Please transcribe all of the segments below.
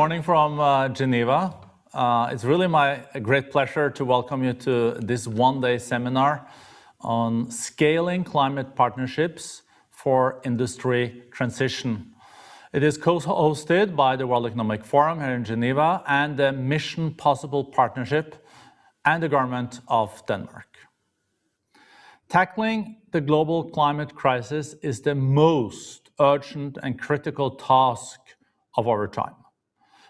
morning from Geneva. It's really a great pleasure to welcome you to this one-day seminar on scaling climate partnerships for industry transition. It is co-hosted by the World Economic Forum here in Geneva and the Mission Possible Partnership and the government of Denmark. Tackling the global climate crisis is the most urgent and critical task of our time,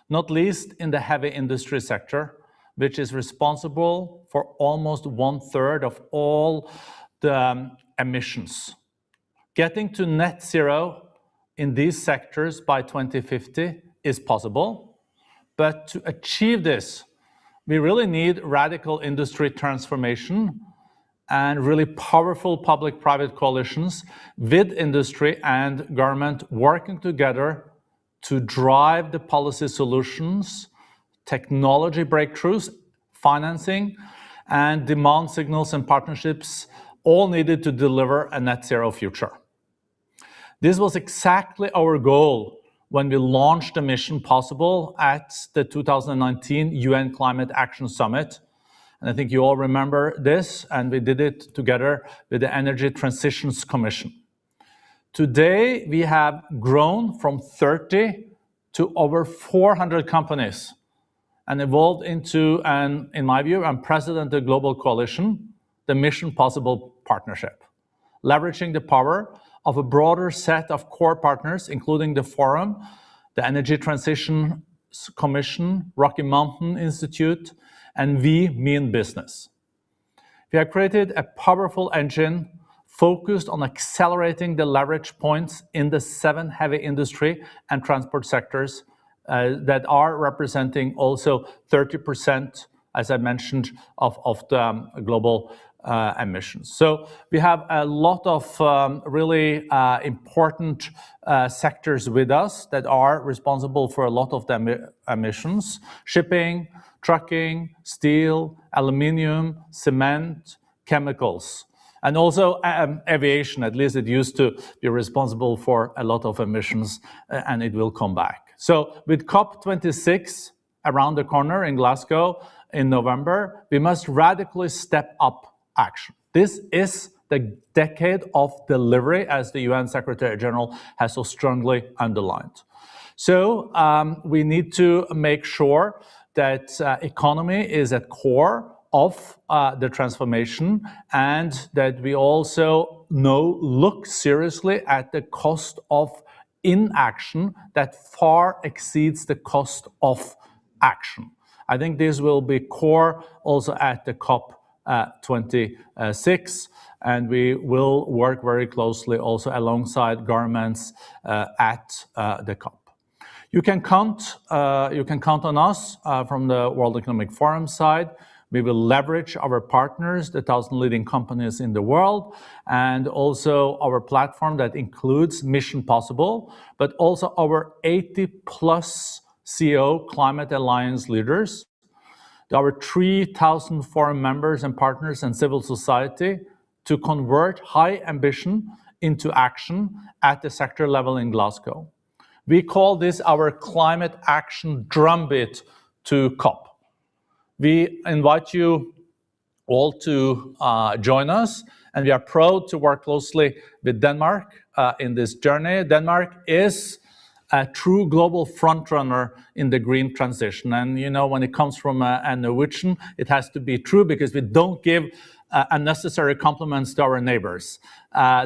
not least in the heavy industry sector, which is responsible for almost 1/3 of all the emissions. Getting to net zero in these sectors by 2050 is possible, but to achieve this, we really need radical industry transformation and really powerful public-private coalitions with industry and government working together to drive the policy solutions, technology breakthroughs, financing, and demand signals and partnerships, all needed to deliver a net zero future. This was exactly our goal when we launched the Mission Possible at the 2019 UN Climate Action Summit. And I think you all remember this, and we did it together with the Energy Transitions Commission. Today, we have grown from 30 to over 400 companies and evolved into in my view, unprecedented global coalition, the Mission Possible Partnership, leveraging the power of a broader set of core partners, including the Forum, the Energy Transition Commission, Rocky Mountain Institute, and We Mean Business. We have created a powerful engine focused on accelerating the leverage points in the 7 heavy industry and transport sectors that are representing also 30%, as I mentioned, of the global emissions. So we have a lot of really important sectors with us that are responsible for a lot of the emissions: shipping, trucking, steel, aluminium, cement, chemicals, and also aviation. At least it used to be responsible for a lot of emissions, and it will come back. So with COP26 around the corner in Glasgow in November, we must radically step up action. This is the decade of delivery, as the UN Secretary General has so strongly underlined. So we need to make sure that economy is at core of the transformation, and that we also look seriously at the cost of inaction that far exceeds the cost of action. I think this will be core also at the COP26, and we will work very closely also alongside governments at the COP. You can count on us from the World Economic Forum side. We will leverage our partners, the 1,000 leading companies in the world, and also our platform that includes Mission Possible, but also our 80+ CEO Climate Alliance leaders, our 3,000 forum members and partners and civil society, to convert high ambition into action at the sector level in Glasgow. We call this our climate action drumbeat to COP. We invite you all to join us, and we are proud to work closely with Denmark in this journey. Denmark is a true global frontrunner in the green transition. And you know, when it comes from a Norwegian, it has to be true, because we don't give unnecessary compliments to our neighbors.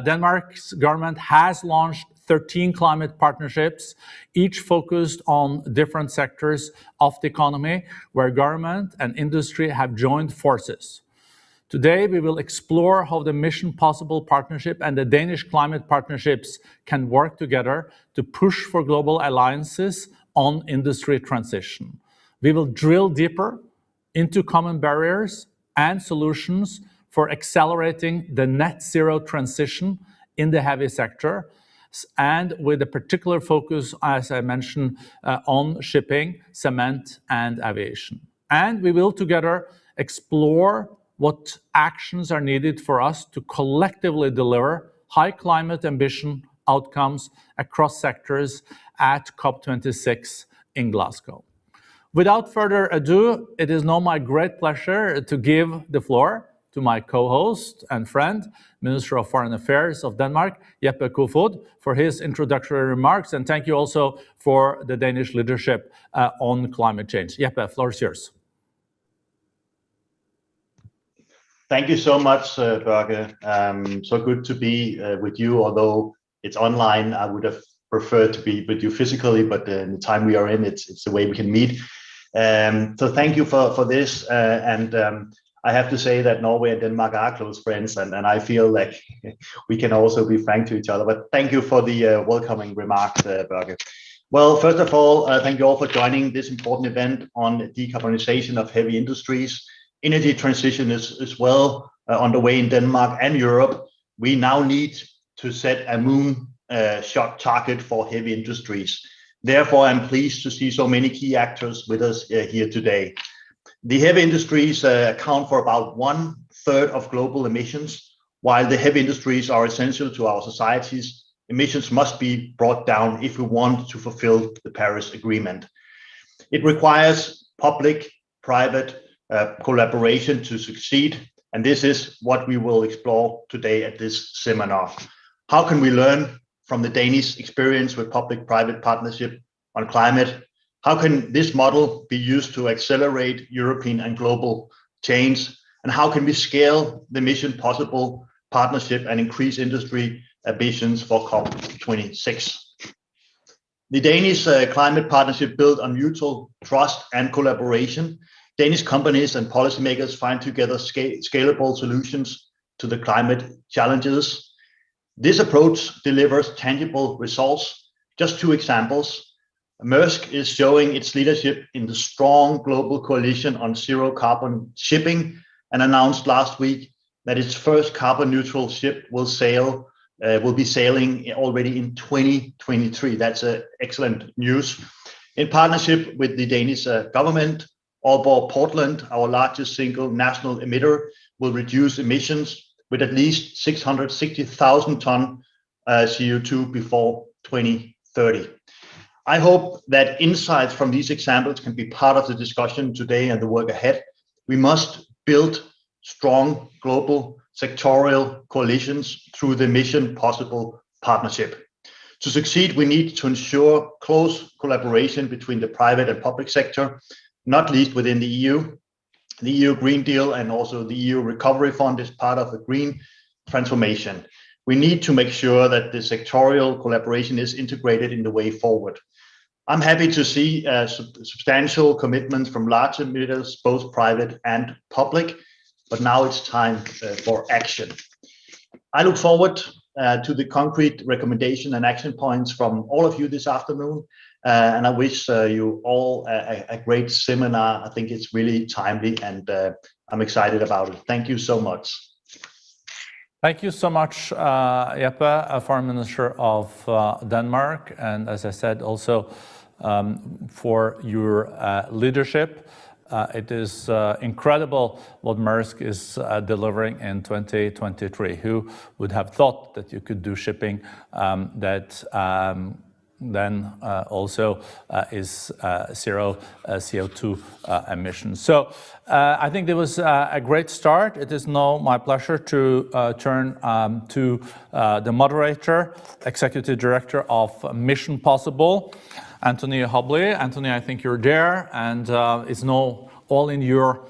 Denmark's government has launched 13 climate partnerships, each focused on different sectors of the economy, where government and industry have joined forces. Today, we will explore how the Mission Possible Partnership and the Danish Climate Partnerships can work together to push for global alliances on industry transition. We will drill deeper into common barriers and solutions for accelerating the net zero transition in the heavy sector, and with a particular focus, as I mentioned, on shipping, cement, and aviation. And we will together explore what actions are needed for us to collectively deliver high climate ambition outcomes across sectors at COP26 in Glasgow. Without further ado, it is now my great pleasure to give the floor to my co-host and friend, Minister of Foreign Affairs of Denmark, Jeppe Kofod, for his introductory remarks. And thank you also for the Danish leadership on climate change. Jeppe, floor is yours. Thank you so much, Børge. So good to be with you, although it's online. I would have preferred to be with you physically, but in the time we are in, it's the way we can meet. So thank you for this. I have to say that Norway and Denmark are close friends, and I feel like we can also be frank to each other. But thank you for the welcoming remarks, Børge. Well, first of all, thank you all for joining this important event on decarbonization of heavy industries. Energy transition is well underway in Denmark and Europe. We now need to set a moon-shot target for heavy industries. Therefore, I'm pleased to see so many key actors with us here today. The heavy industries account for about 1/3 of global emissions. While the heavy industries are essential to our societies, emissions must be brought down if we want to fulfill the Paris Agreement. It requires public-private collaboration to succeed, and this is what we will explore today at this seminar. How can we learn from the Danish experience with public-private partnership on climate? How can this model be used to accelerate European and global change? And how can we scale the Mission Possible partnership and increase industry ambitions for COP26? The Danish Climate Partnership built on mutual trust and collaboration. Danish companies and policymakers find together scalable solutions to the climate challenges. This approach delivers tangible results. Just 2 examples. Maersk is showing its leadership in the strong global coalition on zero carbon shipping and announced last week that its first carbon neutral ship will be sailing already in 2023. That's excellent news. In partnership with the Danish government, Aalborg Portland, our largest single national emitter, will reduce emissions with at least 660,000 tons CO2 before 2030. I hope that insights from these examples can be part of the discussion today and the work ahead. We must build strong global sectorial coalitions through the Mission Possible partnership. To succeed, we need to ensure close collaboration between the private and public sector, not least within the EU. The EU Green Deal and also the EU Recovery Fund is part of the green transformation. We need to make sure that the sectorial collaboration is integrated in the way forward. I'm happy to see substantial commitments from large emitters, both private and public, but now it's time for action. I look forward to the concrete recommendation and action points from all of you this afternoon. And I wish you all a great seminar. I think it's really timely and I'm excited about it. Thank you so much. Thank you so much, Jeppe, Foreign Minister of Denmark. And as I said, also for your leadership. It is incredible what Maersk is delivering in 2023. Who would have thought that you could do shipping that then also is zero CO2 emissions. So I think it was a great start. It is now my pleasure to turn to the moderator, Executive Director of Mission Possible, Anthony Hobley. Anthony, I think you're there, and it's now all in your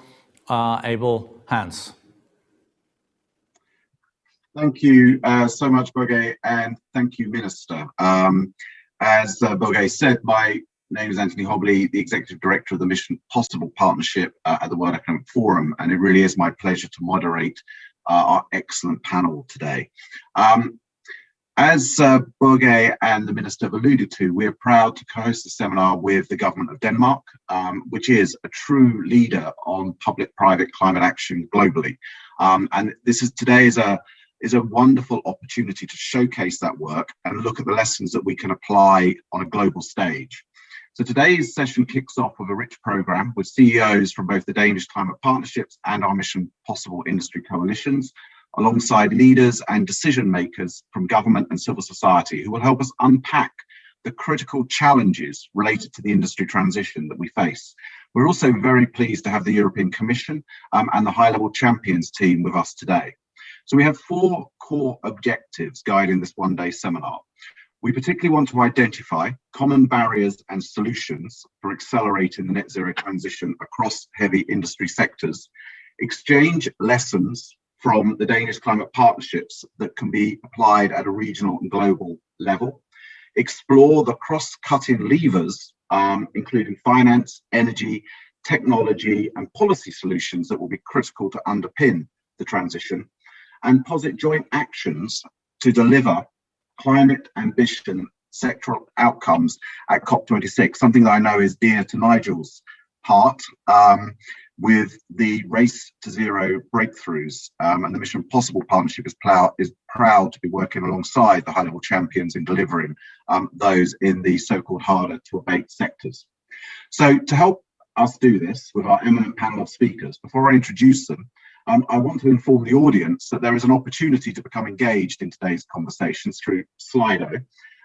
able hands. Thank you so much, Børge, and thank you, Minister. As Børge said, my name is Anthony Hobley, the Executive Director of the Mission Possible Partnership at the World Economic Forum, and it really is my pleasure to moderate our excellent panel today. As Børge and the Minister have alluded to, we're proud to co-host the seminar with the Government of Denmark, which is a true leader on public-private climate action globally. And today is a wonderful opportunity to showcase that work and look at the lessons that we can apply on a global stage. So today's session kicks off with a rich program with CEOs from both the Danish Climate Partnerships and our Mission Possible industry coalitions, alongside leaders and decision makers from government and civil society who will help us unpack the critical challenges related to the industry transition that we face. We're also very pleased to have the European Commission and the high-level champions team with us today. So we have 4 core objectives guiding this one-day seminar. We particularly want to identify common barriers and solutions for accelerating the net zero transition across heavy industry sectors, exchange lessons from the Danish Climate Partnerships that can be applied at a regional and global level, explore the cross-cutting levers, including finance, energy, technology, and policy solutions that will be critical to underpin the transition, and posit joint actions to deliver climate ambition sectoral outcomes at COP26, something that I know is dear to Nigel's heart, with the Race to Zero breakthroughs, and the Mission Possible Partnership is proud to be working alongside the high-level champions in delivering those in the so-called harder to abate sectors. So to help us do this with our eminent panel of speakers, before I introduce them, I want to inform the audience that there is an opportunity to become engaged in today's conversations through Slido.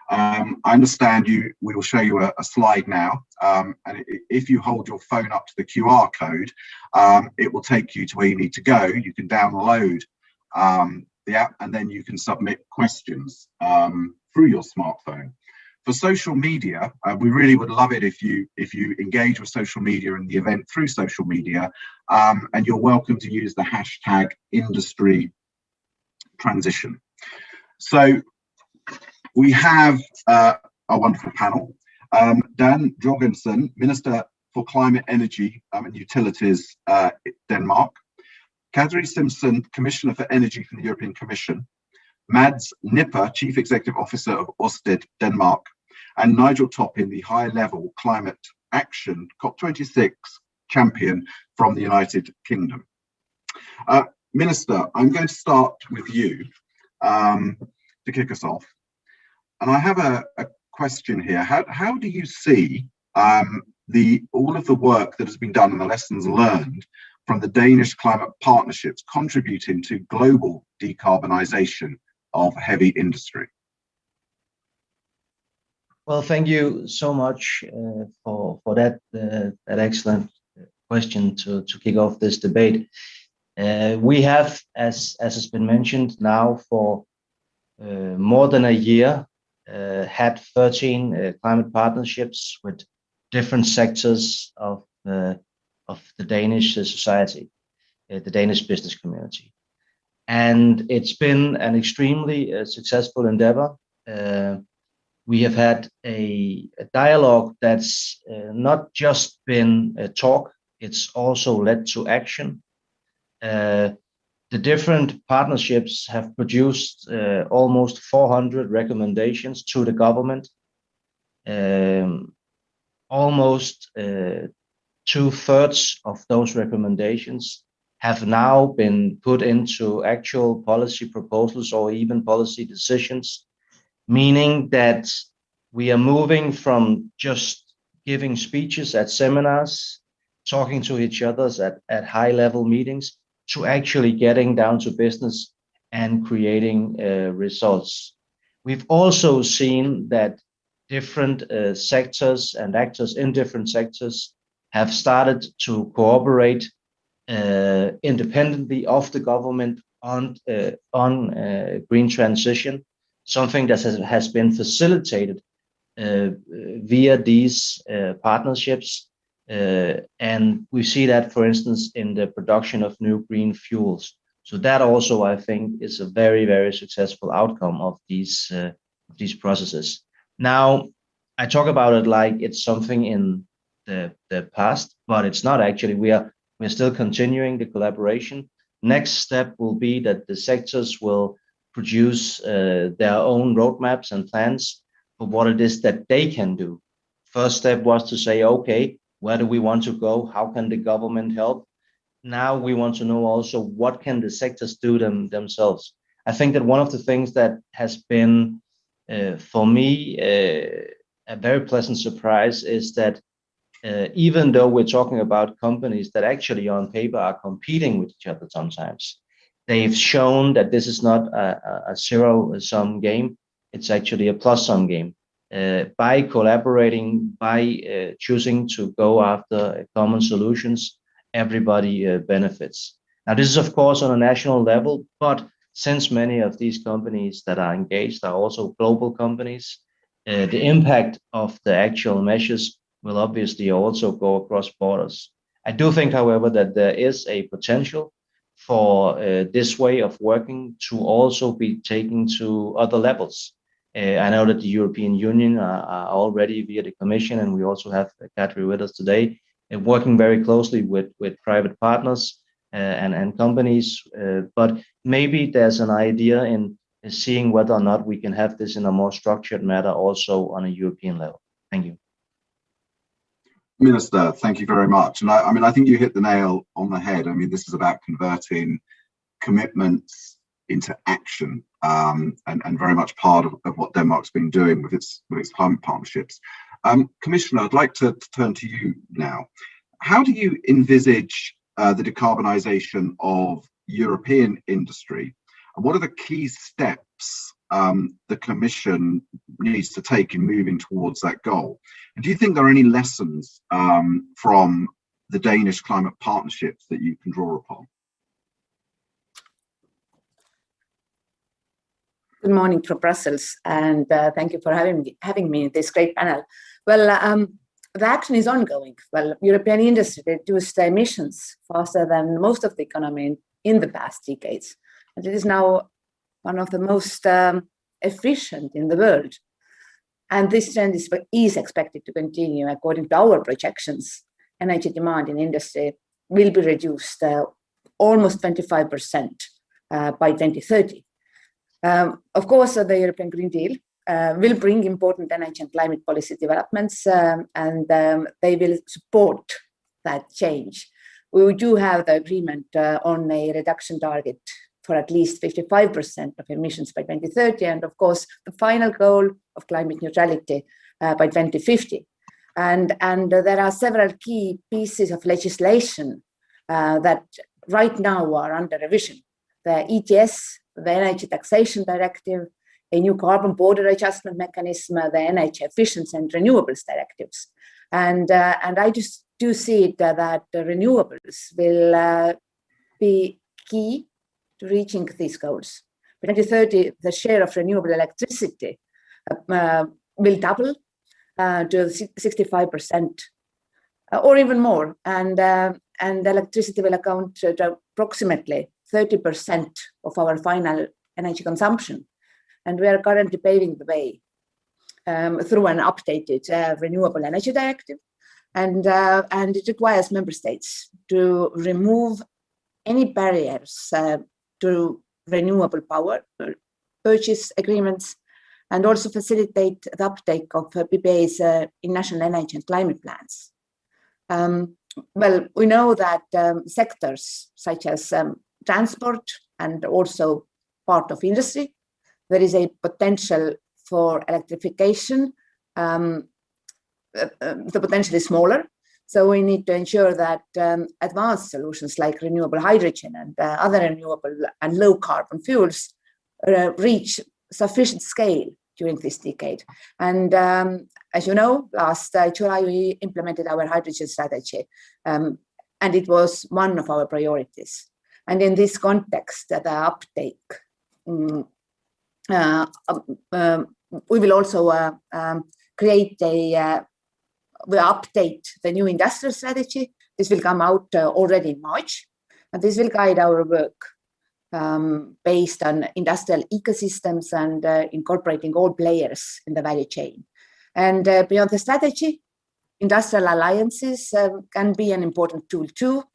I understand we will show you a slide now, and if you hold your phone up to the QR code, it will take you to where you need to go. You can download the app, and then you can submit questions through your smartphone. For social media, we really would love it if you engage with social media in the event through social media, and you're welcome to use the hashtag industry transition. So we have a wonderful panel. Dan Jorgensen, Minister for Climate, Energy and Utilities, Denmark. Kadri Simpson, Commissioner for Energy from the European Commission. Mads Nipper, Chief Executive Officer of Ørsted, Denmark, and Nigel Toppin, the high-level climate action COP26 champion from the United Kingdom. Minister, I'm going to start with you to kick us off. And I have a question here. How do you see all of the work that has been done and the lessons learned from the Danish Climate Partnerships contributing to global decarbonisation of heavy industry? Well, thank you so much for that excellent question to kick off this debate. We have, as has been mentioned now for more than a year, had 13 climate partnerships with different sectors of the Danish society, the Danish business community. And it's been an extremely successful endeavor. We have had a dialogue that's not just been a talk, it's also led to action. The different partnerships have produced almost 400 recommendations to the government. Almost 2/3 of those recommendations have now been put into actual policy proposals or even policy decisions, meaning that we are moving from just giving speeches at seminars, talking to each other at high-level meetings, to actually getting down to business and creating results. We've also seen that different sectors and actors in different sectors have started to cooperate independently of the government on green transition, something that has been facilitated via these partnerships. And we see that, for instance, in the production of new green fuels. So that also, I think, is a very, very successful outcome of these processes. Now, I talk about it like it's something in the past, but it's not actually. We're still continuing the collaboration. Next step will be that the sectors will produce their own roadmaps and plans for what it is that they can do. First step was to say, okay, where do we want to go? How can the government help? Now we want to know also what can the sectors do themselves. I think that one of the things that has been, for me, a very pleasant surprise is that even though we're talking about companies that actually on paper are competing with each other sometimes, they've shown that this is not a zero-sum game. It's actually a plus-sum game. by collaborating, by choosing to go after common solutions, everybody benefits. Now, this is of course on a national level, but since many of these companies that are engaged are also global companies, the impact of the actual measures will obviously also go across borders. I do think, however, that there is a potential for this way of working to also be taken to other levels. I know that the European Union are already via the Commission, and we also have Katri with us today, working very closely with private partners and companies. But maybe there's an idea in seeing whether or not we can have this in a more structured manner also on a European level. Thank you. Minister, thank you very much. And I mean, I think you hit the nail on the head. I mean, this is about converting commitments into action, and very much part of what Denmark's been doing with its climate partnerships. Commissioner, I'd like to turn to you now. How do you envisage the decarbonisation of European industry, and what are the key steps the Commission needs to take in moving towards that goal? And do you think there are any lessons from the Danish Climate Partnerships that you can draw upon? Good morning from Brussels, and thank you for having me in this great panel. Well, the action is ongoing. Well, European industry reduced emissions faster than most of the economy in the past decades, and it is now one of the most efficient in the world. And this trend is expected to continue. According to our projections, energy demand in industry will be reduced almost 25% by 2030. Of course, the European Green Deal will bring important energy and climate policy developments, and they will support that change. We do have the agreement on a reduction target for at least 55% of emissions by 2030, and of course, the final goal of climate neutrality by 2050. And there are several key pieces of legislation that right now are under revision. The ETS, the Energy Taxation Directive, a new carbon border adjustment mechanism, the energy efficiency and renewables directives. And I just do see it that the renewables will be key to reaching these goals. By 2030, the share of renewable electricity will double to 65% or even more, and electricity will account to approximately 30% of our final energy consumption. And we are currently paving the way through an updated renewable energy directive, and it requires member states to remove any barriers to renewable power purchase agreements, and also facilitate the uptake of PPAs in national energy and climate plans. Well, we know that sectors such as transport and also part of industry, there is a potential for electrification. The potential is smaller, so we need to ensure that advanced solutions like renewable hydrogen and other renewable and low carbon fuels reach sufficient scale during this decade. And as you know, last July we implemented our hydrogen strategy, and it was one of our priorities. And in this context, the uptake, we will also create we update the new industrial strategy. This will come out already in March, and this will guide our work based on industrial ecosystems and incorporating all players in the value chain. And beyond the strategy, industrial alliances can be an important tool too.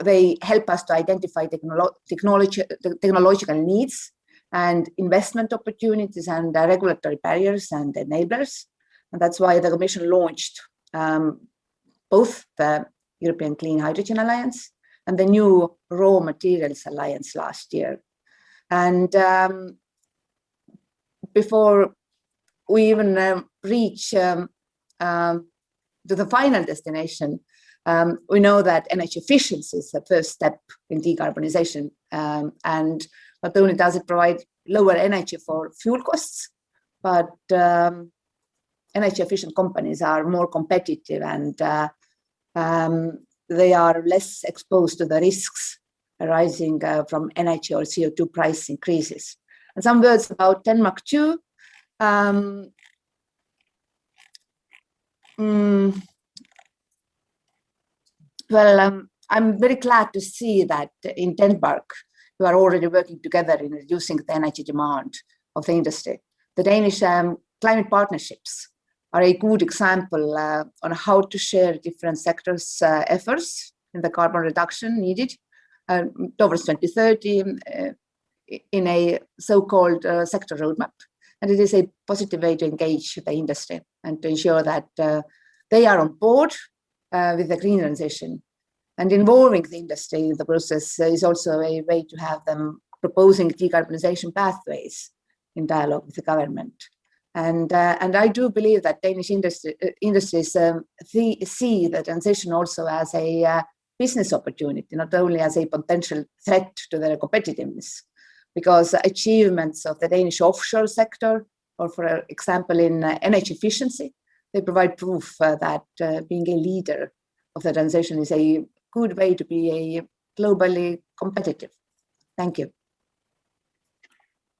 They help us to identify technological needs and investment opportunities and regulatory barriers and enablers. And that's why the Commission launched both the European Clean Hydrogen Alliance and the new Raw Materials Alliance last year. And before we even reach to the final destination, we know that energy efficiency is the first step in decarbonization. And not only does it provide lower energy for fuel costs, but energy efficient companies are more competitive and they are less exposed to the risks arising from energy or CO2 price increases. And some words about Denmark too. I'm very glad to see that in Denmark, we are already working together in reducing the energy demand of the industry. The Danish Climate Partnerships are a good example on how to share different sectors' efforts in the carbon reduction needed towards 2030 in a so-called sector roadmap. And it is a positive way to engage the industry and to ensure that they are on board with the green transition. And involving the industry in the process is also a way to have them proposing decarbonization pathways in dialogue with the government. And I do believe that Danish industries see the transition also as a business opportunity, not only as a potential threat to their competitiveness, because achievements of the Danish offshore sector, or for example in energy efficiency, they provide proof that being a leader of the transition is a good way to be a globally competitive. Thank you.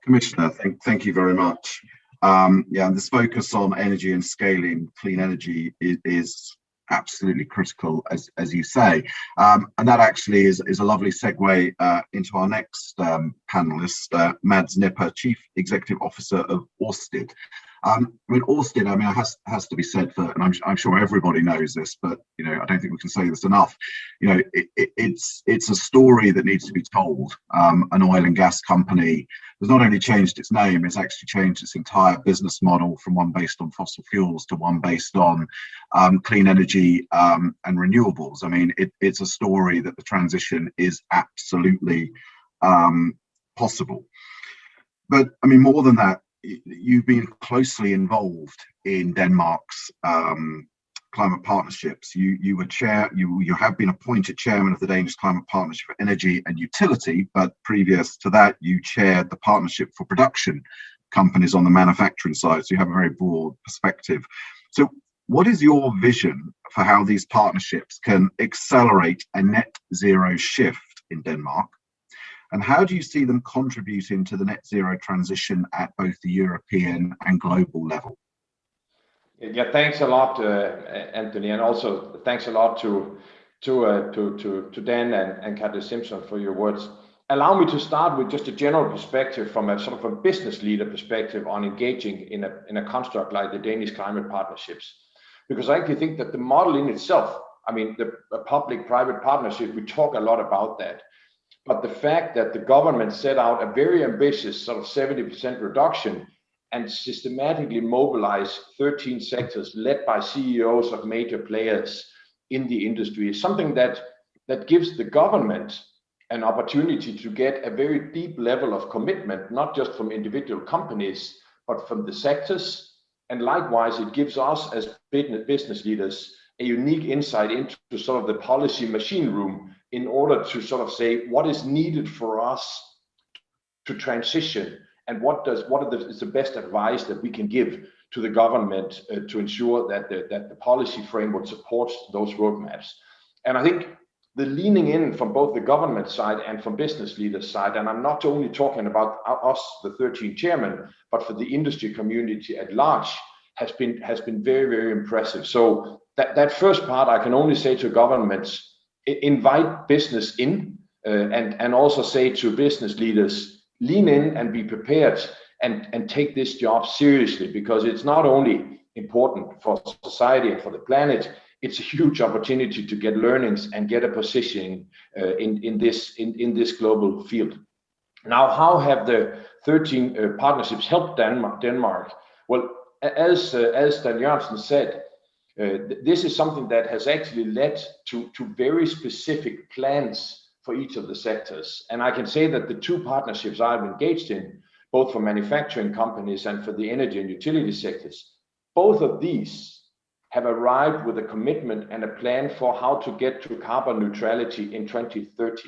Commissioner, thank you very much. And this focus on energy and scaling clean energy is absolutely critical, as you say. And that actually is a lovely segue into our next panelist, Mads Nipper, Chief Executive Officer of Ørsted. Ørsted, has to be said for, and I'm sure everybody knows this, but I don't think we can say this enough. It's a story that needs to be told. An oil and gas company has not only changed its name, it's actually changed its entire business model from one based on fossil fuels to one based on clean energy and renewables. It's a story that the transition is absolutely possible. But more than that, you've been closely involved in Denmark's climate partnerships. You have been appointed chairman of the Danish Climate Partnership for Energy and Utility, but previous to that, you chaired the Partnership for Production companies on the manufacturing side. So you have a very broad perspective. So what is your vision for how these partnerships can accelerate a net zero shift in Denmark? And how do you see them contributing to the net zero transition at both the European and global level? Yeah, thanks a lot, Anthony, and also thanks a lot to Dan and Katja Simpson for your words. Allow me to start with just a general perspective from a sort of a business leader perspective on engaging in a construct like the Danish Climate Partnerships, because I actually think that the model in itself, the public-private partnership, we talk a lot about that. But the fact that the government set out a very ambitious sort of 70% reduction and systematically mobilize 13 sectors led by CEOs of major players in the industry is something that gives the government an opportunity to get a very deep level of commitment, not just from individual companies, but from the sectors. And likewise, it gives us as business leaders a unique insight into sort of the policy machine room in order to sort of say what is needed for us to transition and what is the best advice that we can give to the government to ensure that the policy framework supports those roadmaps. And I think the leaning in from both the government side and from business leaders side, and I'm not only talking about us, the 13 chairmen, but for the industry community at large, has been very, very impressive. So that first part, I can only say to governments, invite business in and also say to business leaders, lean in and be prepared and take this job seriously, because it's not only important for society and for the planet, it's a huge opportunity to get learnings and get a position in this global field. Now, how have the 13 partnerships helped Denmark? Well, as Dan Jørgensen said, this is something that has actually led to very specific plans for each of the sectors. And I can say that the two partnerships I've engaged in, both for manufacturing companies and for the energy and utility sectors, both of these have arrived with a commitment and a plan for how to get to carbon neutrality in 2030.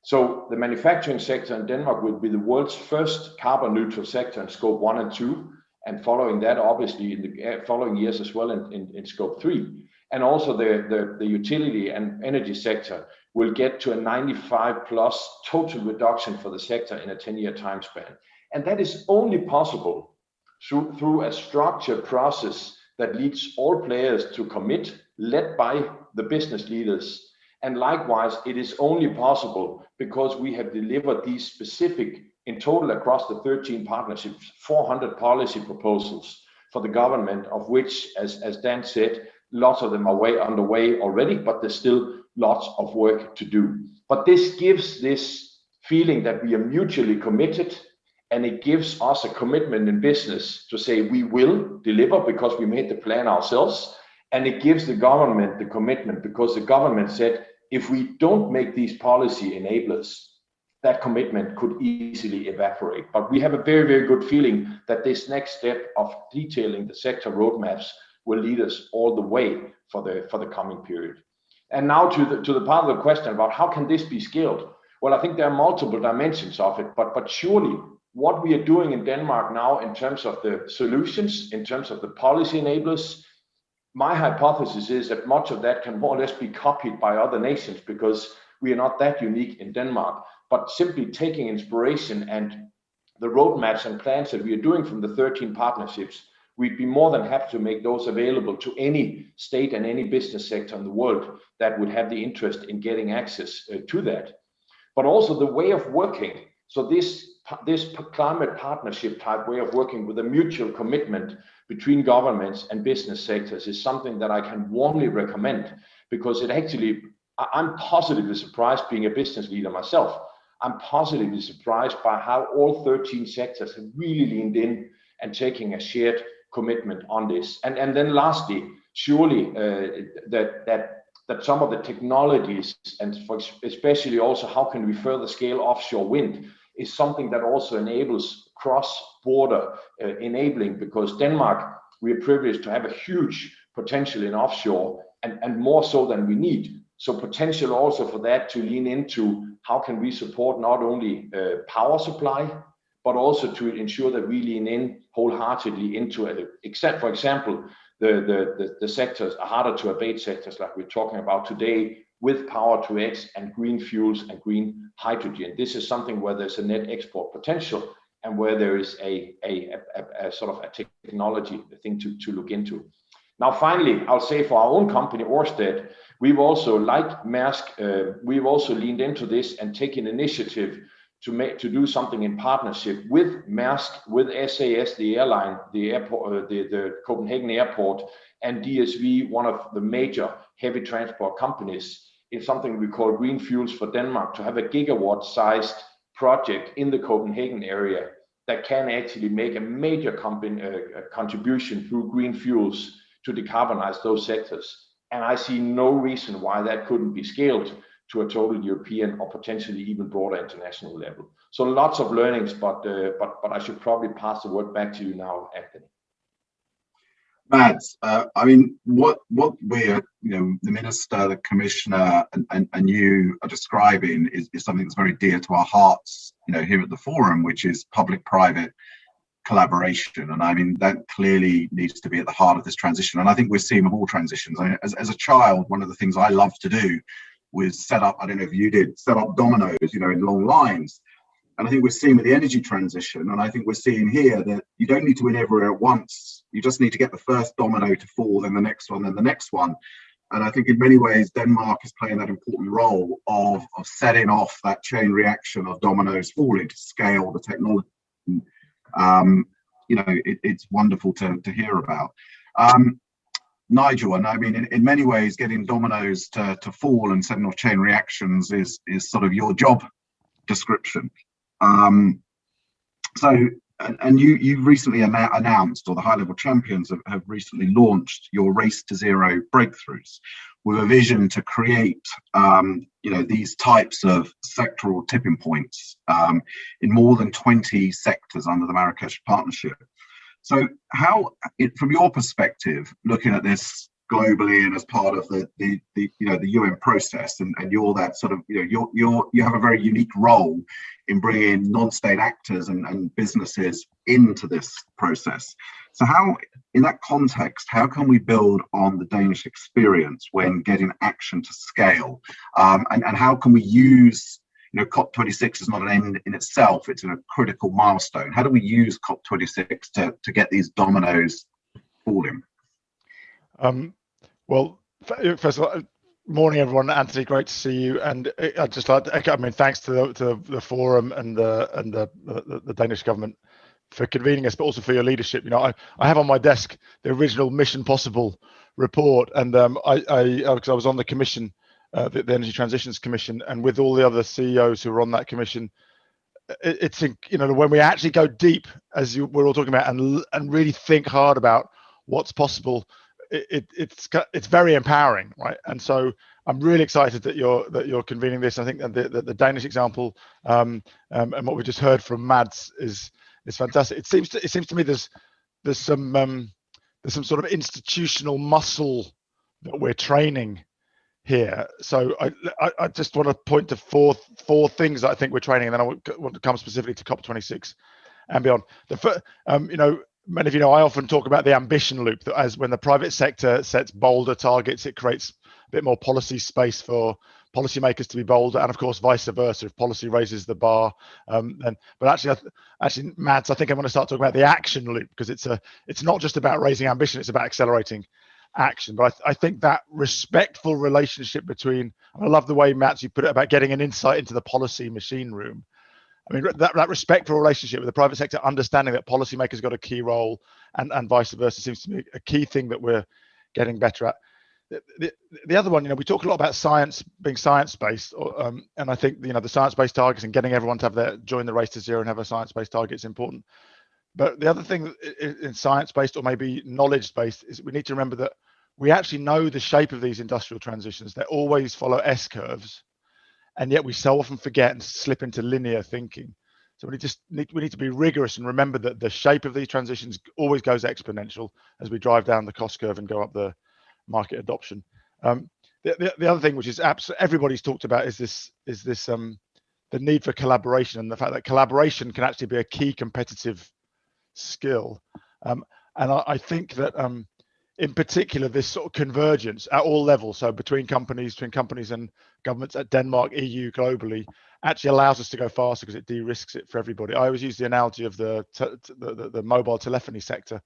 So the manufacturing sector in Denmark will be the world's first carbon neutral sector in scope 1 and 2. and following that, obviously, in the following years as well in Scope 3. And also the utility and energy sector will get to a 95 plus total reduction for the sector in a 10-year time span. And that is only possible through a structured process that leads all players to commit, led by the business leaders. And likewise, it is only possible because we have delivered these specific, in total across the 13 partnerships, 400 policy proposals for the government, of which, as Dan said, lots of them are underway already, but there's still lots of work to do. But this gives this feeling that we are mutually committed, and it gives us a commitment in business to say we will deliver because we made the plan ourselves. And it gives the government the commitment because the government said, if we don't make these policy enablers, that commitment could easily evaporate. But we have a very, very good feeling that this next step of detailing the sector roadmaps will lead us all the way for the coming period. And now to the part of the question about how can this be scaled? Well, I think there are multiple dimensions of it, but surely what we are doing in Denmark now in terms of the solutions, in terms of the policy enablers, my hypothesis is that much of that can more or less be copied by other nations because we are not that unique in Denmark, but simply taking inspiration and the roadmaps and plans that we are doing from the 13 partnerships, we'd be more than happy to make those available to any state and any business sector in the world that would have the interest in getting access to that. But also the way of working. So this climate partnership type way of working with a mutual commitment between governments and business sectors is something that I can warmly recommend because it actually, I'm positively surprised being a business leader myself. I'm positively surprised by how all 13 sectors have really leaned in and taking a shared commitment on this. And then lastly, surely that some of the technologies and especially also how can we further scale offshore wind is something that also enables cross-border enabling, because Denmark, we are privileged to have a huge potential in offshore and more so than we need. So potential also for that to lean into how can we support not only power supply, but also to ensure that we lean in wholeheartedly into it. Except, for example, the sectors, harder to abate sectors like we're talking about today, with power to X and green fuels and green hydrogen. This is something where there's a net export potential and where there is a sort of a technology thing to look into. Now, finally, I'll say for our own company, Ørsted, we've also, like Maersk, we've also leaned into this and taken initiative to do something in partnership with Maersk, with SAS, the airline, the airport, the Copenhagen airport, and DSV, one of the major heavy transport companies, in something we call Green Fuels for Denmark, to have a gigawatt-sized project in the Copenhagen area that can actually make a major contribution through green fuels to decarbonize those sectors. And I see no reason why that couldn't be scaled to a total European or potentially even broader international level. So lots of learnings, but I should probably pass the word back to you now, Anthony. Mads, I mean, what we're, the Minister, the Commissioner, and you are describing is something that's very dear to our hearts, here at the Forum, which is public-private collaboration. And I mean, that clearly needs to be at the heart of this transition. And I think we're seeing of all transitions. I mean, as a child, one of the things I loved to do was set up, I don't know if you did, set up dominoes, in long lines. And I think we're seeing with the energy transition, and I think we're seeing here that you don't need to win everywhere at once. You just need to get the first domino to fall, then the next one, then the next one. And I think in many ways, Denmark is playing that important role of setting off that chain reaction of dominoes falling to scale the technology. It's wonderful to hear about. Nigel, and I mean, in many ways, getting dominoes to fall and setting off chain reactions is sort of your job description. You've recently announced, or the high-level champions have recently launched your Race to Zero breakthroughs with a vision to create, these types of sectoral tipping points in more than 20 sectors under the Marrakesh Partnership. So how, from your perspective, looking at this globally and as part of the UN process, and you're that sort of, you have a very unique role in bringing non-state actors and businesses into this process. So how, in that context, how can we build on the Danish experience when getting action to scale, and how can we use, COP26 is not an end in itself, it's a critical milestone. How do we use COP26 to get these dominoes falling? Well, first of all, morning everyone. Anthony, great to see you. And I'd just like to echo, thanks to the forum and the Danish government for convening us, but also for your leadership. I have on my desk the original Mission Possible report, and because I was on the commission, the Energy Transitions Commission, and with all the other CEOs who were on that commission, it's when we actually go deep, as we're all talking about, and really think hard about what's possible. It's very empowering, right? And so I'm really excited that you're convening this. I think that the Danish example and what we just heard from Mads is fantastic. It seems to me there's some sort of institutional muscle that we're training here. So I just want to point to four things that I think we're training, and then I want to come specifically to COP26 and beyond. Many of you know I often talk about the ambition loop, that as when the private sector sets bolder targets, it creates a bit more policy space for policymakers to be bolder, and of course vice versa. If policy raises the bar, but actually, Mads, I think I want to start talking about the action loop, because it's not just about raising ambition; it's about accelerating action. But I think that respectful relationship between, and I love the way, Mads, you put it about getting an insight into the policy machine room. That respectful relationship with the private sector, understanding that policymakers got a key role, and vice versa, seems to me a key thing that we're getting better at. The other one, we talk a lot about science being science-based, and I think the science-based targets and getting everyone to have join the race to zero and have a science-based target is important. But the other thing in science-based, or maybe knowledge-based, is we need to remember that we actually know the shape of these industrial transitions. They always follow S-curves. And yet we so often forget and slip into linear thinking. So we need to be rigorous and remember that the shape of these transitions always goes exponential as we drive down the cost curve and go up the market adoption. The other thing, which is absolutely everybody's talked about, is the need for collaboration, and the fact that collaboration can actually be a key competitive skill. And I think that in particular, this sort of convergence at all levels, so between companies and governments at Denmark, EU, globally, actually allows us to go faster because it de-risks it for everybody. I always use the analogy of the mobile telephony sector,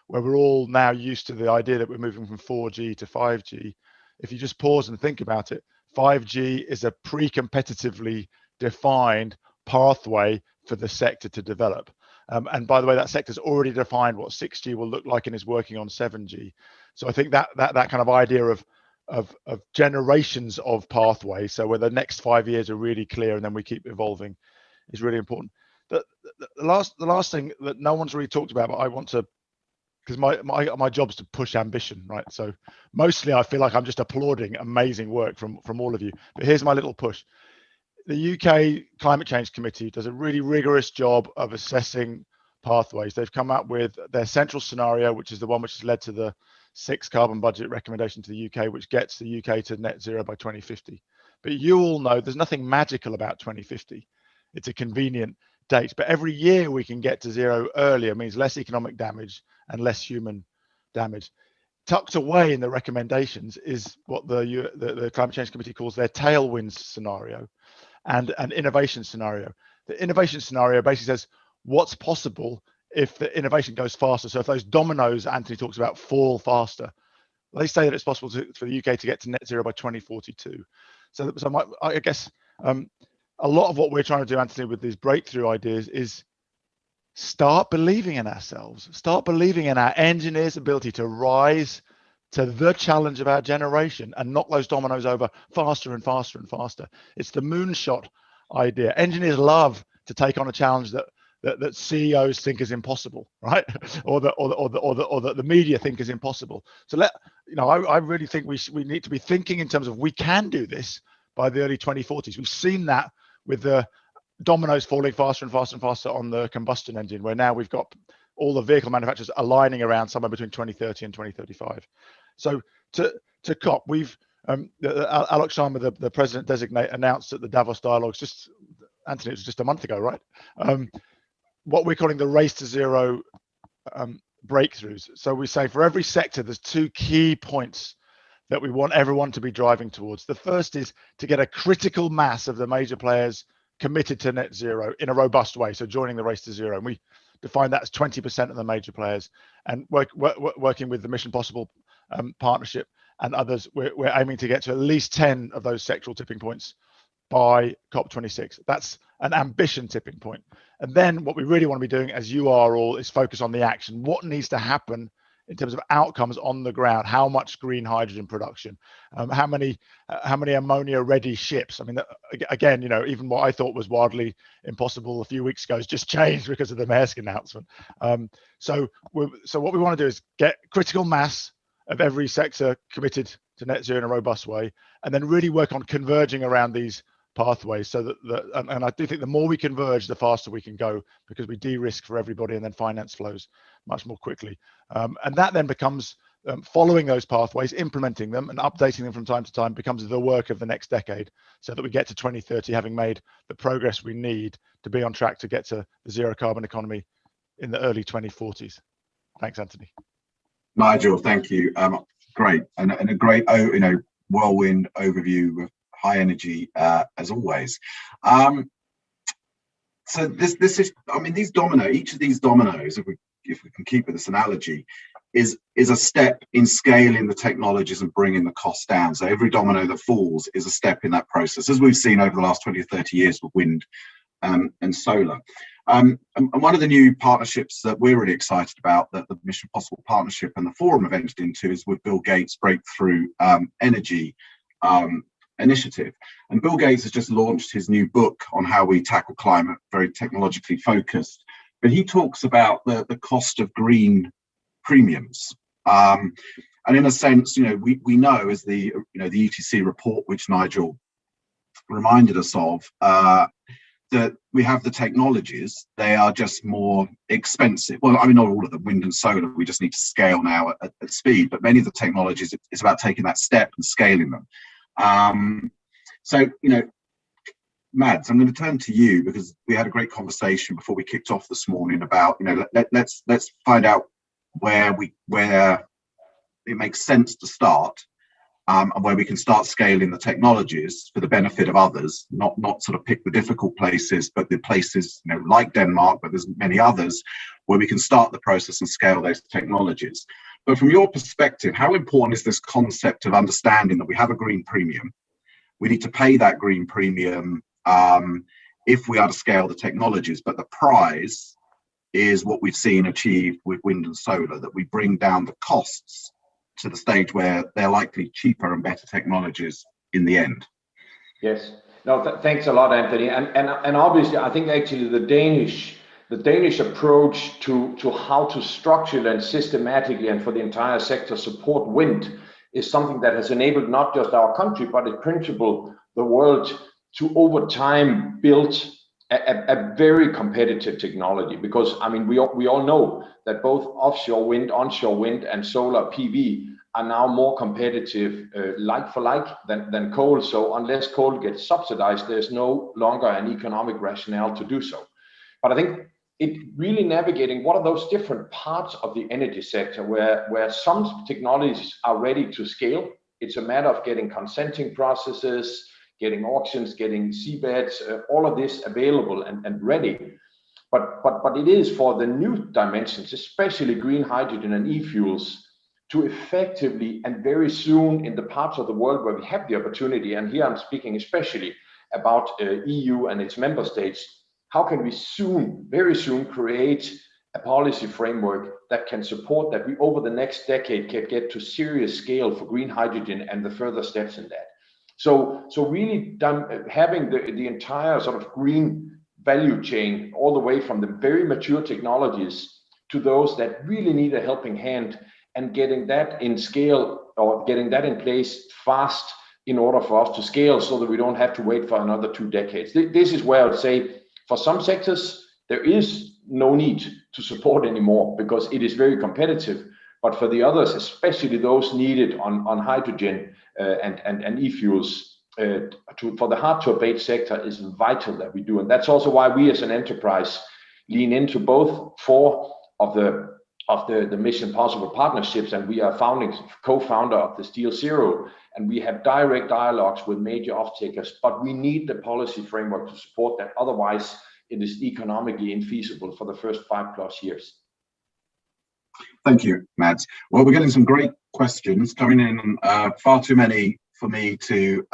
where we're all now used to the idea that we're moving from 4G to 5G. If you just pause and think about it, 5G is a pre-competitively defined pathway for the sector to develop. And by the way, that sector's already defined what 6G will look like and is working on 7G. So I think that kind of idea of generations of pathways, so where the next 5 years are really clear and then we keep evolving, is really important. The last thing that no one's really talked about, but I want to, because my job is to push ambition, right? So mostly I feel like I'm just applauding amazing work from all of you. But here's my little push. The UK Climate Change Committee does a really rigorous job of assessing pathways. They've come up with their central scenario, which is the one which has led to the 6th carbon budget recommendation to the UK, which gets the UK to net zero by 2050. But you all know there's nothing magical about 2050. It's a convenient date. But every year we can get to zero earlier means less economic damage and less human damage. Tucked away in the recommendations is what the Climate Change Committee calls their tailwinds scenario and an innovation scenario. The innovation scenario basically says what's possible if the innovation goes faster. So if those dominoes Anthony talks about fall faster, they say that it's possible for the UK to get to net zero by 2042. So I guess a lot of what we're trying to do, Anthony, with these breakthrough ideas is start believing in ourselves, start believing in our engineers' ability to rise to the challenge of our generation and knock those dominoes over faster and faster and faster. It's the moonshot idea. Engineers love to take on a challenge that CEOs think is impossible, right? or that the media think is impossible. So I really think we need to be thinking in terms of we can do this by the early 2040s. We've seen that with the dominoes falling faster and faster and faster on the combustion engine, where now we've got all the vehicle manufacturers aligning around somewhere between 2030 and 2035. So to COP, we've Alex Scheimer, the president designate, announced at the Davos Dialogues just, Anthony, it was just a month ago, right? What we're calling the race to zero breakthroughs. So we say for every sector, there's 2 key points that we want everyone to be driving towards. The first is to get a critical mass of the major players committed to net zero in a robust way. So joining the race to zero. And we define that as 20% of the major players. And working with the Mission Possible partnership and others, we're aiming to get to at least 10 of those sectoral tipping points by COP26. That's an ambition tipping point. And then what we really want to be doing, as you are all, is focus on the action. What needs to happen in terms of outcomes on the ground? How much green hydrogen production? How many ammonia-ready ships? I mean, again, you know, even what I thought was wildly impossible a few weeks ago has just changed because of the Maersk announcement. So what we want to do is get critical mass of every sector committed to net zero in a robust way, and then really work on converging around these pathways, so that and I do think the more we converge, the faster we can go, because we de-risk for everybody, and then finance flows much more quickly. And that then becomes following those pathways, implementing them and updating them from time to time becomes the work of the next decade, so that we get to 2030 having made the progress we need to be on track to get to the zero carbon economy in the early 2040s. Thanks, Anthony. Nigel, thank you. Great, and a great, you know, whirlwind overview of high energy as always. So this is, I mean, these each of these dominoes, if we can keep with this analogy, is a step in scaling the technologies and bringing the costs down. So every domino that falls is a step in that process, as we've seen over the last 20 or 30 years with wind and solar. And one of the new partnerships that we're really excited about, that the Mission Possible Partnership and the Forum have entered into, is with Bill Gates' Breakthrough Energy initiative. And Bill Gates has just launched his new book on how we tackle climate, very technologically focused. But he talks about the cost of green premiums. And in a sense, you know, we know, as the ETC report, which Nigel reminded us of, that we have the technologies, they are just more expensive. Well, I mean, not all of them, wind and solar, we just need to scale now at speed, but many of the technologies, it's about taking that step and scaling them. So, you know, Mads, I'm going to turn to you, because we had a great conversation before we kicked off this morning about, you know, let's find out where it makes sense to start, and where we can start scaling the technologies for the benefit of others, not sort of pick the difficult places, but the places, you know, like Denmark, but there's many others where we can start the process and scale those technologies. But from your perspective, how important is this concept of understanding that we have a green premium? We need to pay that green premium if we are to scale the technologies, but the prize is what we've seen achieved with wind and solar, that we bring down the costs to the stage where they're likely cheaper and better technologies in the end. Yes. No, thanks a lot, Anthony. And obviously, I think actually the Danish approach to how to structurally and systematically and for the entire sector support wind is something that has enabled not just our country, but in principle the world to over time build a very competitive technology. Because I mean, we all know that both offshore wind, onshore wind, and solar PV are now more competitive like for like than coal. So unless coal gets subsidized, there's no longer an economic rationale to do so. But I think it really navigating what are those different parts of the energy sector where some technologies are ready to scale. It's a matter of getting consenting processes, getting auctions, getting seabeds, all of this available and ready. But it is for the new dimensions, especially green hydrogen and e-fuels, to effectively and very soon in the parts of the world where we have the opportunity, and here I'm speaking especially about EU and its member states, how can we very soon create a policy framework that can support that we over the next decade can get to serious scale for green hydrogen and the further steps in that. So really having the entire sort of green value chain, all the way from the very mature technologies to those that really need a helping hand, and getting that in scale or getting that in place fast in order for us to scale, so that we don't have to wait for another 2 decades. This is where I would say for some sectors there is no need to support anymore because it is very competitive. But for the others, especially those needed on hydrogen and e-fuels, for the hard-to-abate sector is vital that we do. And that's also why we as an enterprise lean into both 4 of the Mission Possible partnerships, and we are co-founder of the Steel Zero, and we have direct dialogues with major off-takers, but we need the policy framework to support that. Otherwise, it is economically infeasible for the first 5+ years. Thank you, Mads. Well, we're getting some great questions coming in, far too many for me to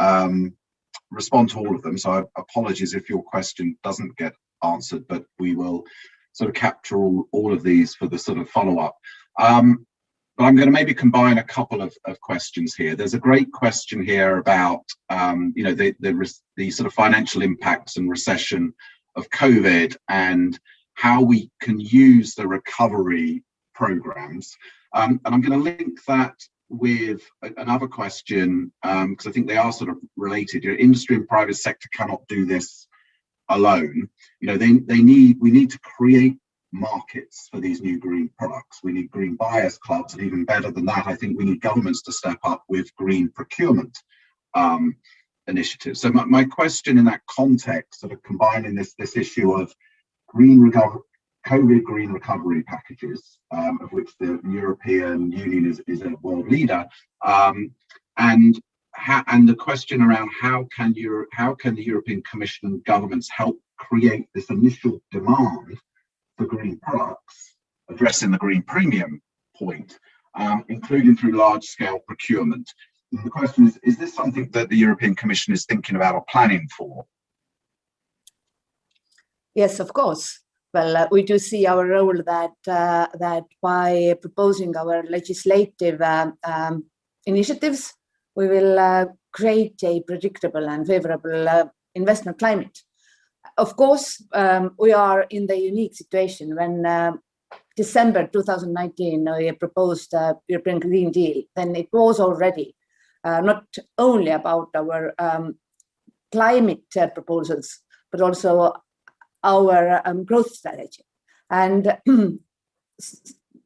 respond to all of them. So apologies if your question doesn't get answered, but we will sort of capture all of these for the sort of follow-up. But I'm going to maybe combine a couple of questions here. There's a great question here about you know, the sort of financial impacts and recession of COVID and how we can use the recovery programs. And I'm going to link that with another question, because I think they are sort of related. Your industry and private sector cannot do this alone. You know, we need to create markets for these new green products. We need green buyers clubs, and even better than that, I think we need governments to step up with green procurement initiatives. So my question in that context, sort of combining this issue of COVID green recovery packages, of which the European Union is a world leader, and the question around how can the European Commission and governments help create this initial demand for green products, addressing the green premium point, including through large-scale procurement. And the question is this something that the European Commission is thinking about or planning for? Yes, of course. Well, we do see our role that by proposing our legislative initiatives, we will create a predictable and favorable investment climate. Of course, we are in the unique situation when December 2019 we proposed European Green Deal. Then it was already not only about our climate proposals, but also our growth strategy. And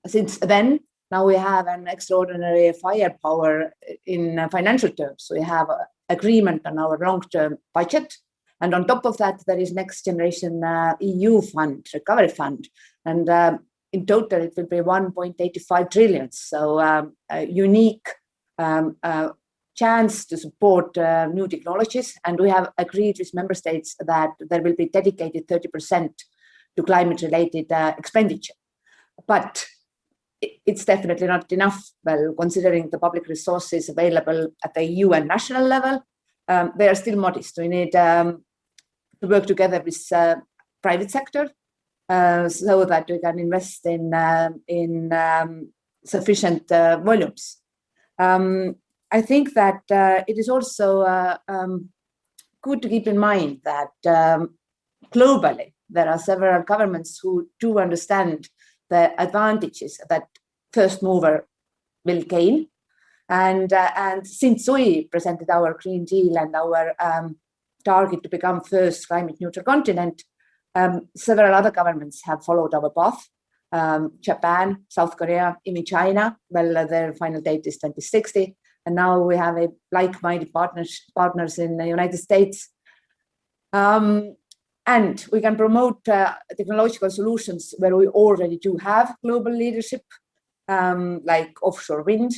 since then, now we have an extraordinary firepower in financial terms. We have agreement on our long-term budget. And on top of that, there is next generation EU fund, recovery fund. And in total, it will be 1.85 trillion. So a unique chance to support new technologies. And we have agreed with member states that there will be dedicated 30% to climate-related expenditure. But it's definitely not enough. Well, considering the public resources available at the EU and national level, they are still modest. We need to work together with private sector so that we can invest in sufficient volumes. I think that it is also good to keep in mind that globally there are several governments who do understand the advantages that first mover will gain. And since we presented our Green Deal and our target to become first climate neutral continent, several other governments have followed our path. Japan, South Korea, even China, well, their final date is 2060. And now we have a like-minded partners in the United States. And we can promote technological solutions where we already do have global leadership, like offshore wind.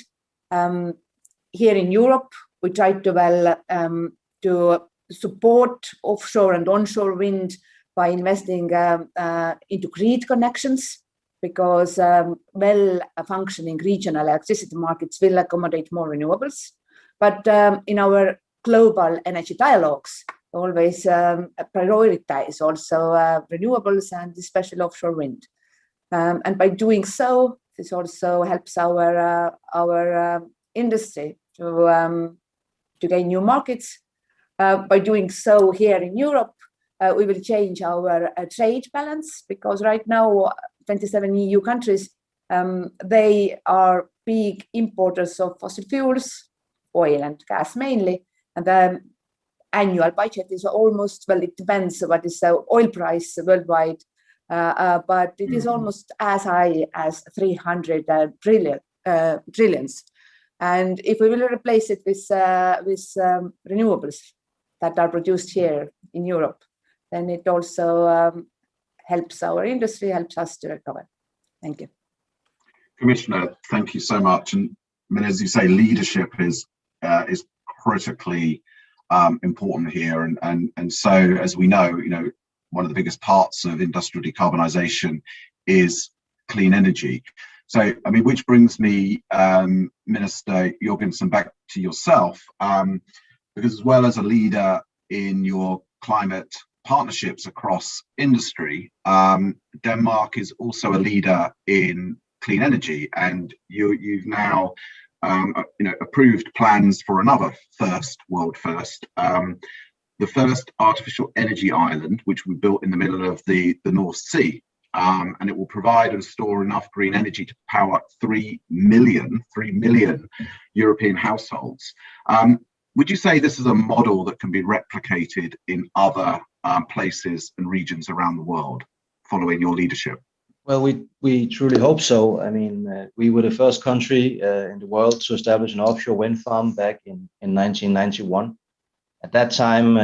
Here in Europe, we try to support offshore and onshore wind by investing into grid connections, because well-functioning regional electricity markets will accommodate more renewables. But in our global energy dialogues, always prioritize also renewables and especially offshore wind. And by doing so, this also helps our industry to gain new markets. By doing so here in Europe, we will change our trade balance, because right now 27 EU countries, they are big importers of fossil fuels, oil and gas mainly, and the annual budget is almost, well, it depends what is the oil price worldwide, but it is almost as high as 300 trillion trillions. And if we will replace it with renewables that are produced here in Europe, then it also helps our industry, helps us to recover. Thank you. Commissioner, thank you so much. And I mean, as you say, leadership is critically important here. And so, as we know, one of the biggest parts of industrial decarbonisation is clean energy. So, I mean, which brings me, Minister Jorgensen, back to yourself, because as well as a leader in your climate partnerships across industry, Denmark is also a leader in clean energy, and you've now approved plans for another world first, the first artificial energy island, which we built in the middle of the North Sea. And it will provide and store enough green energy to power 3 million European households. Would you say this is a model that can be replicated in other places and regions around the world following your leadership? Well, we truly hope so. I mean, we were the first country in the world to establish an offshore wind farm back in 1991. At that time,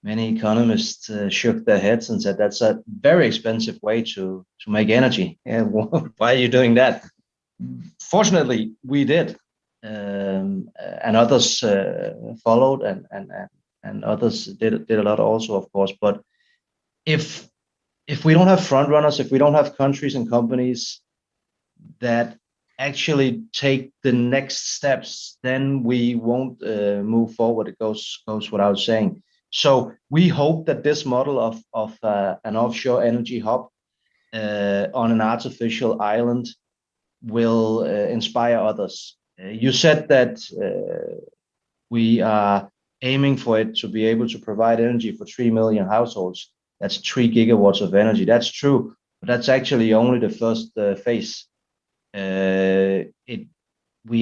many economists shook their heads and said, that's a very expensive way to make energy. Why are you doing that? Fortunately, we did. And others followed, and others did a lot also, of course. But if we don't have front runners, if we don't have countries and companies that actually take the next steps, then we won't move forward. It goes without saying. So we hope that this model of an offshore energy hub on an artificial island will inspire others. You said that we are aiming for it to be able to provide energy for 3 million households. That's 3 gigawatts of energy. That's true, but that's actually only the first phase. We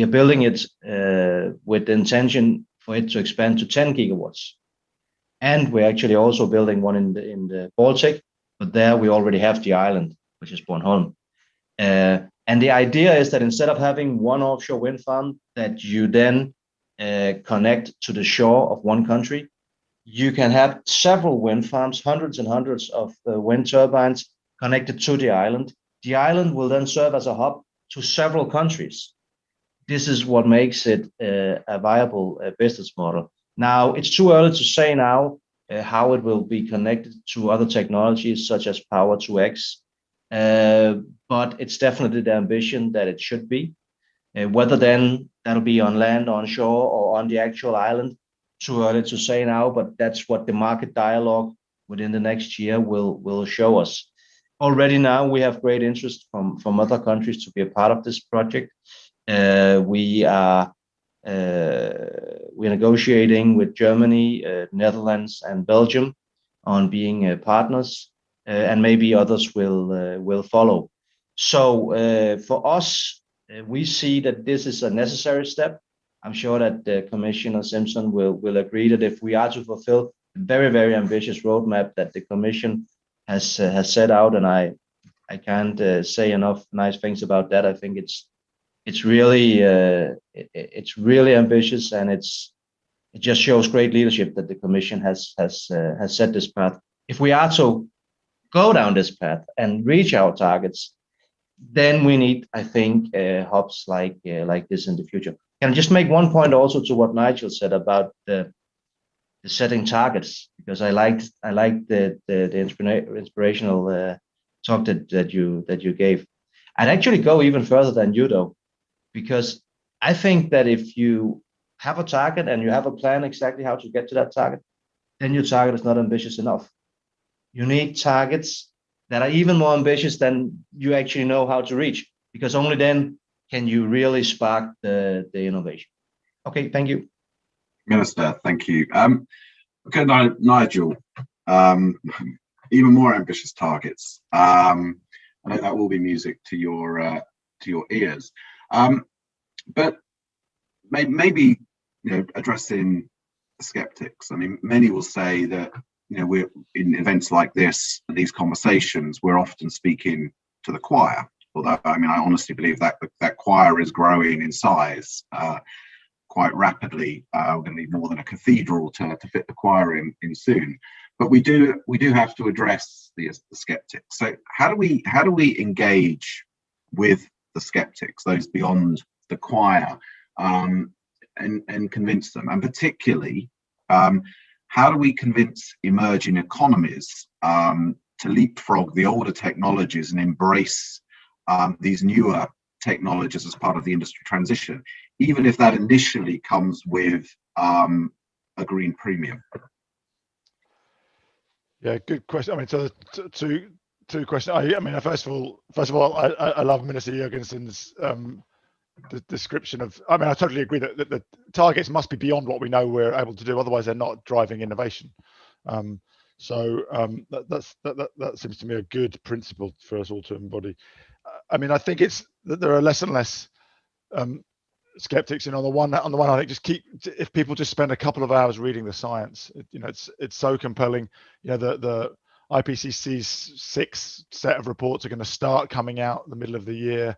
are building it with the intention for it to expand to 10 gigawatts. And we're actually also building one in the Baltic, but there we already have the island, which is Bornholm. And the idea is that instead of having one offshore wind farm that you then connect to the shore of one country, you can have several wind farms, hundreds and hundreds of wind turbines connected to the island. The island will then serve as a hub to several countries. This is what makes it a viable business model. Now, it's too early to say now how it will be connected to other technologies such as Power-to-X, but it's definitely the ambition that it should be. Whether then that'll be on land, on shore, or on the actual island, too early to say now, but that's what the market dialogue within the next year will show us. Already now we have great interest from other countries to be a part of this project. We're negotiating with Germany, Netherlands, and Belgium on being partners, and maybe others will follow. So for us, we see that this is a necessary step. I'm sure that Commissioner Simpson will agree that if we are to fulfill a very, very ambitious roadmap that the Commission has set out, and I can't say enough nice things about that. I think it's really ambitious, and it just shows great leadership that the Commission has set this path. If we are to go down this path and reach our targets, then we need, I think, hubs like this in the future. Can I just make one point also to what Nigel said about the setting targets, because I liked the inspirational talk that you gave. I'd actually go even further than you though, because I think that if you have a target and you have a plan exactly how to get to that target, then your target is not ambitious enough. You need targets that are even more ambitious than you actually know how to reach, because only then can you really spark the innovation. Okay, thank you. Minister, thank you. Okay, Nigel, even more ambitious targets. I know that will be music to your ears. But maybe addressing the skeptics. I mean, many will say that we're in events like this and these conversations, we're often speaking to the choir, Although, I mean, I honestly believe that that choir is growing in size quite rapidly. We're going to need more than a cathedral to fit the choir in soon. But we do have to address the skeptics. So how do we engage with the skeptics, those beyond the choir, and convince them? And particularly, how do we convince emerging economies to leapfrog the older technologies and embrace these newer technologies as part of the industry transition, even if that initially comes with a green premium? Yeah, good question. I mean, so two questions. I mean, first of all, I love Minister Jørgensen's the description of. I mean, I totally agree that the targets must be beyond what we know we're able to do. Otherwise, they're not driving innovation. That seems to me a good principle for us all to embody. I mean, I think it's that there are less and less skeptics. You know, on the one I think if people just spend a couple of hours reading the science, it's so compelling. You know, the IPCC's 6th set of reports are going to start coming out in the middle of the year.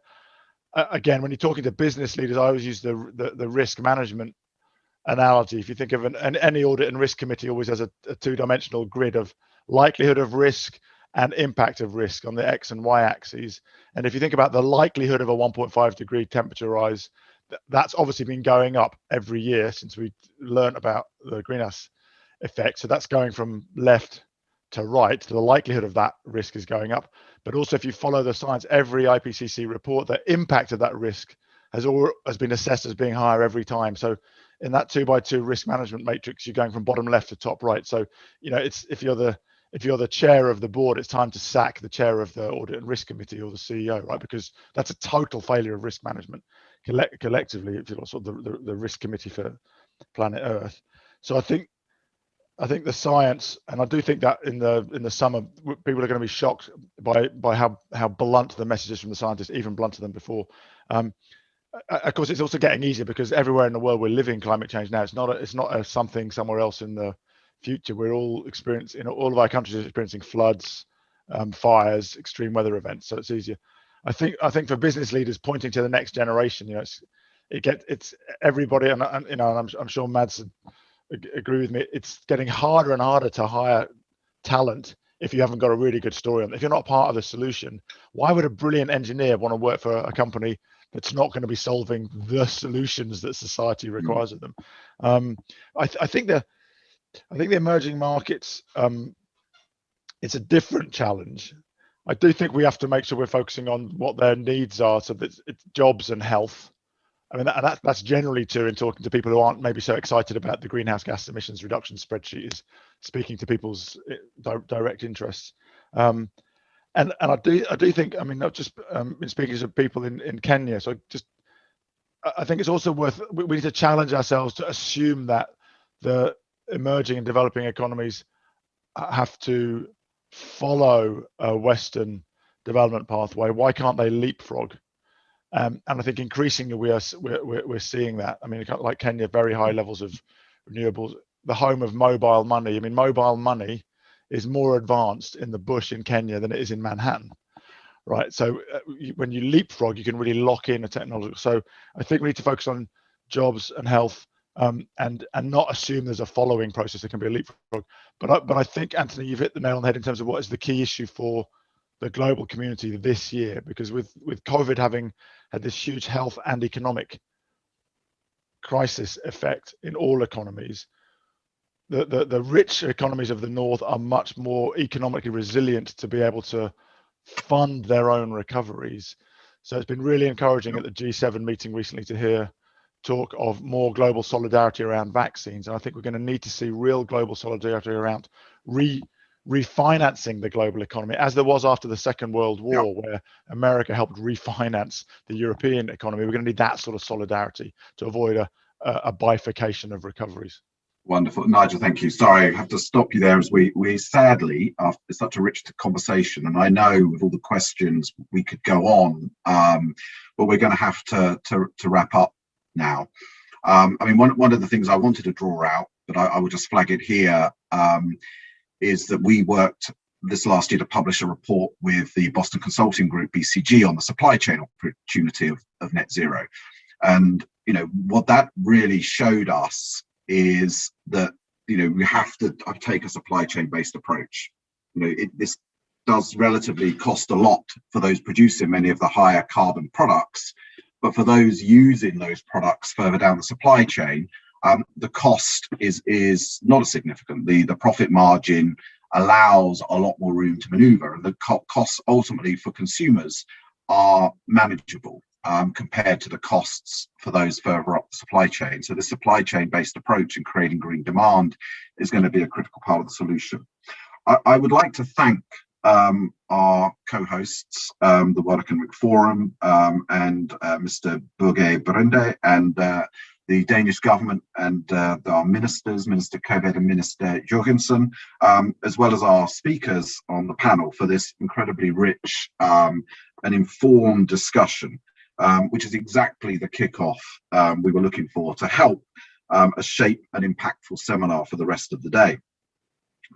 Again, when you're talking to business leaders, I always use the risk management analogy. If you think of any audit and risk committee always has a two-dimensional grid of likelihood of risk and impact of risk on the X and Y axes. And if you think about the likelihood of a 1.5 degree temperature rise, that's obviously been going up every year since we learned about the greenhouse effect. So that's going from left to right. The likelihood of that risk is going up. But also, if you follow the science, every IPCC report, the impact of that risk has been assessed as being higher every time. So in that 2x2 risk management matrix, you're going from bottom left to top right. So, you know, it's if you're the chair of the board, it's time to sack the chair of the audit and risk committee or the CEO, right? Because that's a total failure of risk management collectively. If you're sort of the risk committee for planet Earth. So I think the science, and I do think that in the summer, people are going to be shocked by how blunt the messages from the scientists, even blunter than before. Of course, it's also getting easier because everywhere in the world we're living climate change now. It's not a something somewhere else in the future. We're all experiencing, all of our countries are experiencing floods, fires, extreme weather events. So it's easier. I think for business leaders pointing to the next generation, you know, it's everybody, and you know, and I'm sure Mads agree with me. It's getting harder and harder to hire talent if you haven't got a really good story on it. If you're not part of the solution, why would a brilliant engineer want to work for a company that's not going to be solving the solutions that society requires of them? I think the emerging markets, it's a different challenge. I do think we have to make sure we're focusing on what their needs are, so that it's jobs and health. I mean, that's generally true in talking to people who aren't maybe so excited about the greenhouse gas emissions reduction spreadsheet, is speaking to people's direct interests. And I do think, I mean, not just in speaking to people in Kenya. So I think it's also we need to challenge ourselves to assume that the emerging and developing economies have to follow a Western development pathway. Why can't they leapfrog? And I think increasingly we're seeing that. I mean, like Kenya, very high levels of renewables, the home of mobile money. I mean, mobile money is more advanced in the bush in Kenya than it is in Manhattan, right? So when you leapfrog, you can really lock in a technology. So I think we need to focus on jobs and health, and not assume there's a following process that can be a leapfrog. But I think, Anthony, you've hit the nail on the head in terms of what is the key issue for the global community this year, because with COVID having had this huge health and economic crisis effect in all economies, the rich economies of the North are much more economically resilient to be able to fund their own recoveries. So it's been really encouraging at the G7 meeting recently to hear talk of more global solidarity around vaccines. And I think we're going to need to see real global solidarity around refinancing the global economy, as there was after the Second World War, where America helped refinance the European economy. We're going to need that sort of solidarity to avoid a bifurcation of recoveries. Wonderful. Nigel, thank you. Sorry, I have to stop you there, as we sadly, after such a rich conversation, and I know with all the questions we could go on, but we're going to have to wrap up now. I mean, one of the things I wanted to draw out, but I will just flag it here, is that we worked this last year to publish a report with the Boston Consulting Group, BCG, on the supply chain opportunity of net zero. And, you know, what that really showed us is that, you know, we have to take a supply chain based approach. You know, this does relatively cost a lot for those producing many of the higher carbon products, but for those using those products further down the supply chain, the cost is not as significant. The profit margin allows a lot more room to maneuver, and the costs ultimately for consumers are manageable compared to the costs for those further up the supply chain. So the supply chain based approach in creating green demand is going to be a critical part of the solution. I would like to thank our co-hosts, the World Economic Forum, and Mr. Børge Brende, and the Danish government, and our ministers, Minister Koved and Minister Jorgensen, as well as our speakers on the panel, for this incredibly rich and informed discussion, which is exactly the kickoff we were looking for to help us shape an impactful seminar for the rest of the day.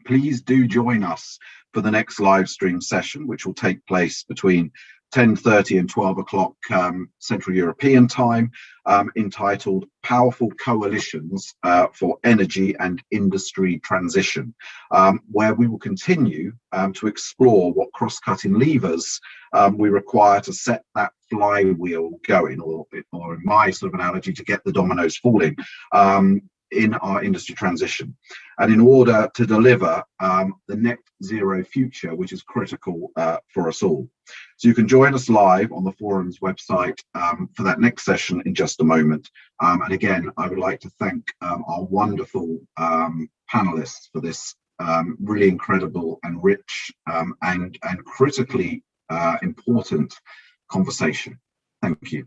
Please do join us for the next live stream session, which will take place between 10:30 and 12 o'clock Central European time, entitled Powerful Coalitions for Energy and Industry Transition, where we will continue to explore what cross-cutting levers we require to set that flywheel going, or in my sort of analogy, to get the dominoes falling in our industry transition, and in order to deliver the net zero future, which is critical for us all. So you can join us live on the forum's website for that next session in just a moment. And again, I would like to thank our wonderful panelists for this really incredible and rich and critically important conversation. Thank you.